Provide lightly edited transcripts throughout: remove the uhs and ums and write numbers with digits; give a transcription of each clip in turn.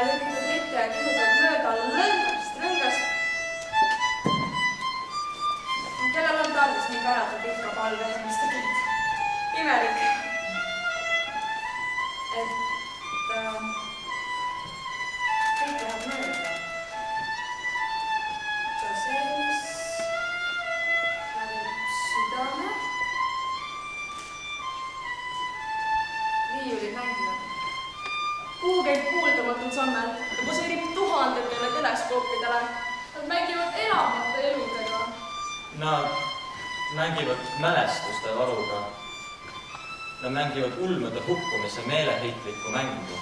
lükitud rikke ja kihutavad mööda rõngast. Kellel on tarvis nii pärata pikka palve esimeste kiit? Imelik, et kõik läheb mööda. Sees läbib südame. Viiulid mängivad. Kuu käib kuuldamatult sammel ja poseerib tuhandetele teleskoopidele. Nad mängivad elamata eludega. Nad mängivad mälestuste varuga. Nad mängivad ulmade hukkumise meeleheitlikku mängu.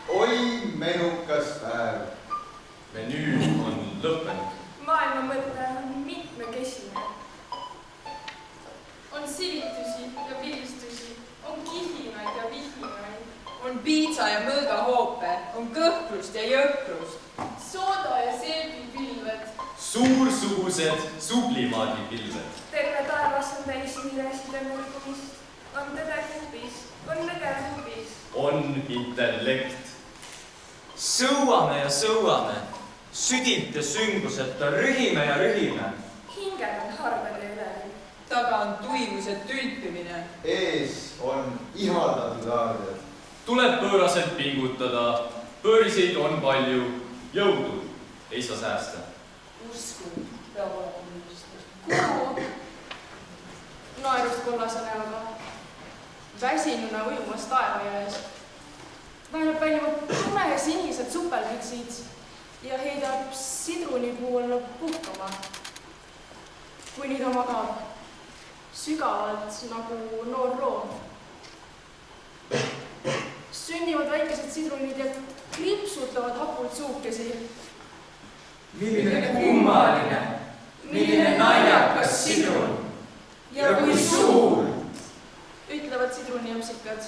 Oi menukas päev. Menüü on lõppenud. Maailma mõte on mitmekesine. On sivitusi ja vilistusi, on kihinaid ja vihinaid. On piitsa ja mõõgahoope, on kõhklust ja jõhkrust. Sooda ja seebipilved. Suursugused sublimaadigipilved. Terve taevas on täis hiireside mürgumist. On tõde hubis, on nõge hubis. On intellekt. Sõuame ja sõuame, südilt ja sünguseta rühime ja rühime. Hinged on harvele üleni. Taga on tuimus ja tülpimine. Ees on ihaldatud aarded. Tuleb pööraselt pingutada. Pööriseid on palju. Jõudu ei saa säästa. Usku peab olema mõistus. Kuu naerust kollase näoga. Väsinuna ujumas taeva jääs. Väänab välja tume ja sinised supelviksid ja heidab sidrunipuu alla puhkama. Kuni ta magab sügavalt nagu noor loom. Sünnivad väikesed sidrunid ja kripsutavad hapult suukesi. Milline kummaline, milline naljakas sidrun ja kui suur, ütlevad sidruniämsikad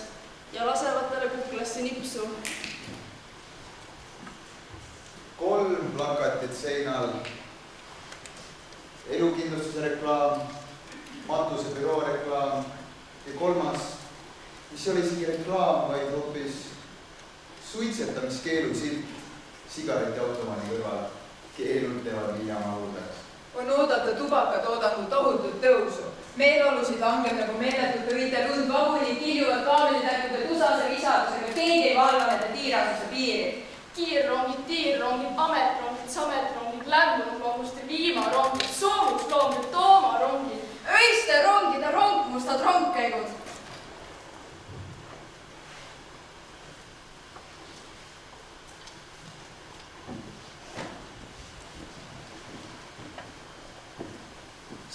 ja lasevad talle kuklasse nipsu. 3 plakatit seinal. Elukindlustuse reklaam, matusebüroo reklaam ja 3, mis oli isegi reklaam, vaid hoopis suitsetamiskeelu silt sigaretiautomaani kõrval. Keelud teevad liiamahudeks. On oodata tubakatoodangu tohutut tõusu. Meeleolusid langeb nagu meeletute õide lund, vabuli kiljuvad kaabelitärkude tusase visadusega, keegi ei valva nende tiirasuse piiri. Tiirrongid, ametrongid, sametrongid, lämbunud loomuste viimarongid, soomusloomid, toomarongid, öiste rongide rongmustad rongkäigud.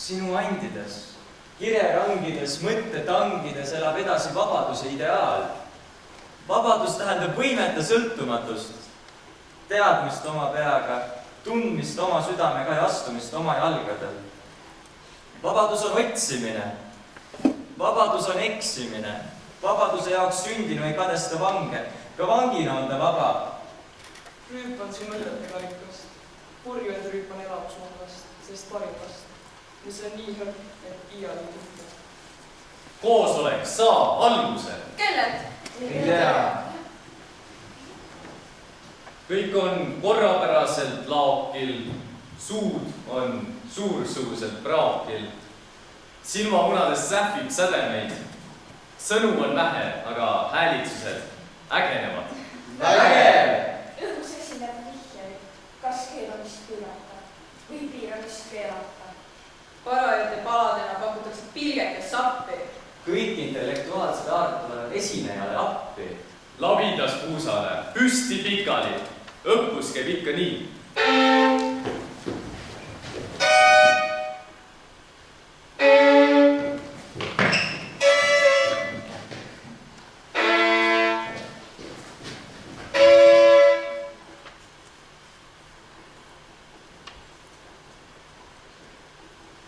Sinu andides, kirerangides, mõttetangides elab edasi vabaduse ideaal. Vabadus tähendab võimet ja sõltumatust, teadmist oma peaga, tundmist oma südamega ja astumist oma jalgadel. Vabadus on otsimine, vabadus on eksimine, vabaduse jaoks sündinu ei kadesta vange, ka vangina on ta vaba. Rüüpan su mõtete karikast, purjuved rüüpan elamusmangast, sest paripast. Mis on nii hõrk, et iial ei tuhta. Koosolek saab alguse. Kellelt? Ei tea. Kõik on korrapäraselt laokil. Suud on suursuguselt praokil. Silmamunades sähvib sädemeid. Sõnu on vähe, aga häälitsused ägenevad. Vägev! Õhus esineb vihjeid, kas keelamist piirata või piiramist keelata. Parajate paladena pakutakse pilgekes sappi. Kõik intellektuaalsed aart tulevad esinejale appi. Labidas puusale, püsti pikali. Õppus käib ikka nii.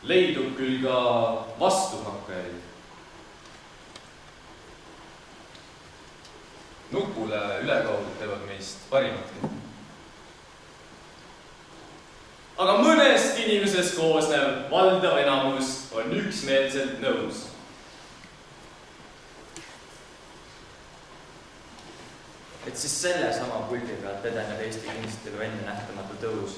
Leidub küll ka vastuhakkajaid. Nupule ülekaudu teevad meist parimatki. Aga mõnest inimesest koosnev valdav enamus on üksmeelselt nõus. et siis sellesama pulgi pealt edeneb Eesti kunstielu ennenähtamatu tõus.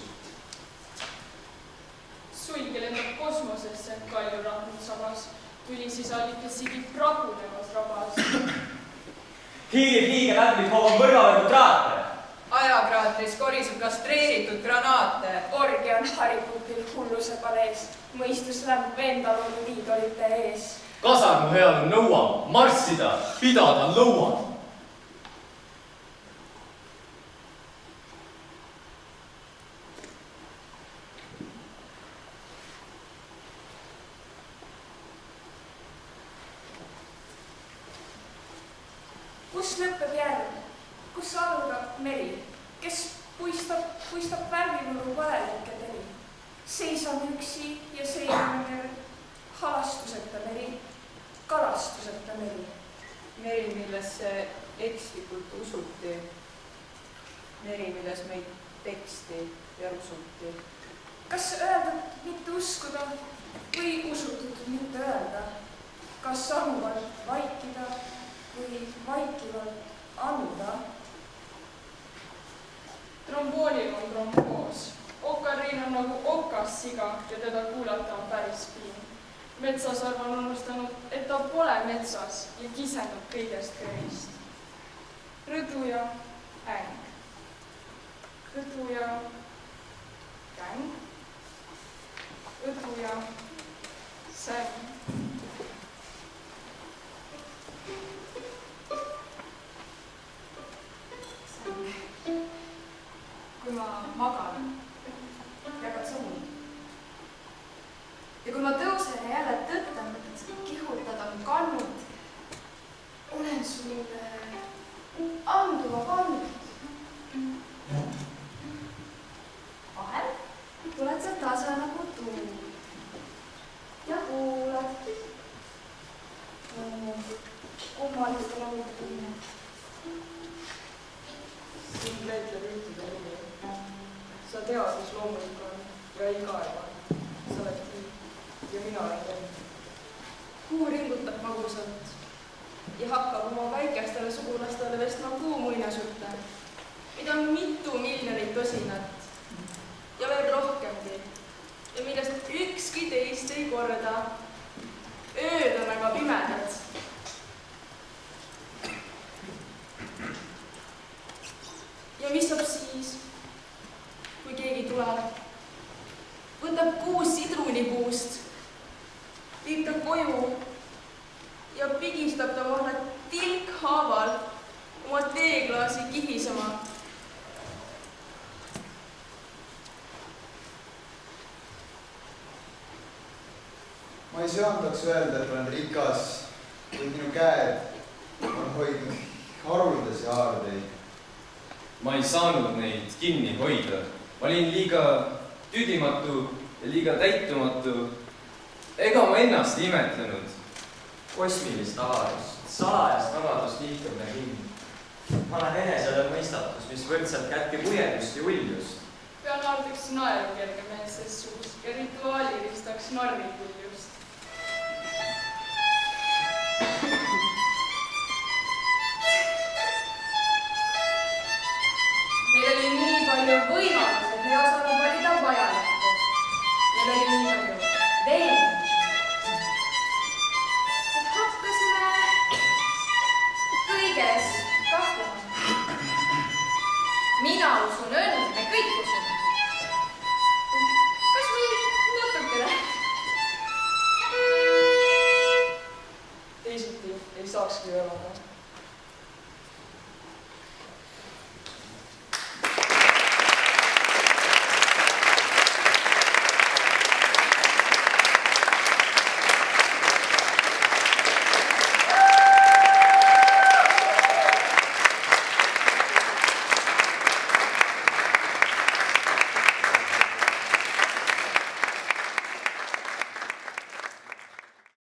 Sulgi lendab kosmosesse kalju rahnud sabas, tulisisalik sigi pragunevas rabas. Hiilib hiigelämbid hoovad mõrvavõrgu traate. Ajakraatris koriseb kastreeritud granaate. Orgi on harikutil hulluse palees, mõistus lämb endal on liidolite ees. Kasarmu heal nõuab marssida, pidada lõuad. Kus lõpeb järv? Kus algab meri? Kes puistab värvimõru valelikke teri? Seisan üksi ja seisan meri. Halastuseta meri, kalastuseta meri. Meri, millesse ekslikult usuti. Meri, milles meid teksti ja usuti. Kas öeldud mitte uskuda või usutud mitte öelda? Kas annuvalt vaikida või vaikivalt anda? Tromboonil on tromboos. Okariin on nagu okas siga ja teda kuulata on päris piin. Metsasarv on unustanud, et ta pole metsas ja kisendab kõigest kõrist. Rõdu ja äng. Rõdu ja käng. Rõdu ja säng. Kui ma magan, jagad sõnu. Ja kui ma tõusen ja jälle tõttan, kihutadan kannut, olen sulle anduva pandud. Vahel tuled sa tasa nagu tuul ja kuulad. Kummalist laulutunne. Sind leitleb ühtide nimi. Sa tead, mis loomulik on ja ei kaeba. Sa oled kõik ja mina olen kõik. Kuu ringutab magusalt ja hakkab oma väikestele sugulastele vestma kuumuinasjutte, mida on mitu miljonit osinat ja veel rohkemgi ja millest ükski teist ei korda. Ööd on aga pimedad. Ja mis saab siis, kui keegi tuleb, võtab kuus sidrunipuust, viib ta koju ja pigistab ta vahel tilkhaaval oma teeklaasi kihisema. Ma ei söandaks öelda, et olen rikas, kuid minu käed on hoidnud haruldasi haardeid. Ma ei saanud neid kinni hoida. Ma olin liiga tüdimatu ja liiga täitumatu. Ega ma ennast ei imetlenud. Kosmilist avadust, salajast vabadust liitumine kinni. Ma olen enesele mõistatus, mis võrdselt kätkeb ujedust ja uljust. Pean naerdaks naeru kerge meelses suus ja rituaaliristaks narrikuljust. Meil oli nii palju võimalusi, et me ei osanud valida vajalikku. Meil oli nii palju veendusi. Et hakkasime kõiges kahtlema. Mina usun õnne, me kõik usume. Kas või natukene? Teisiti ei saakski elada.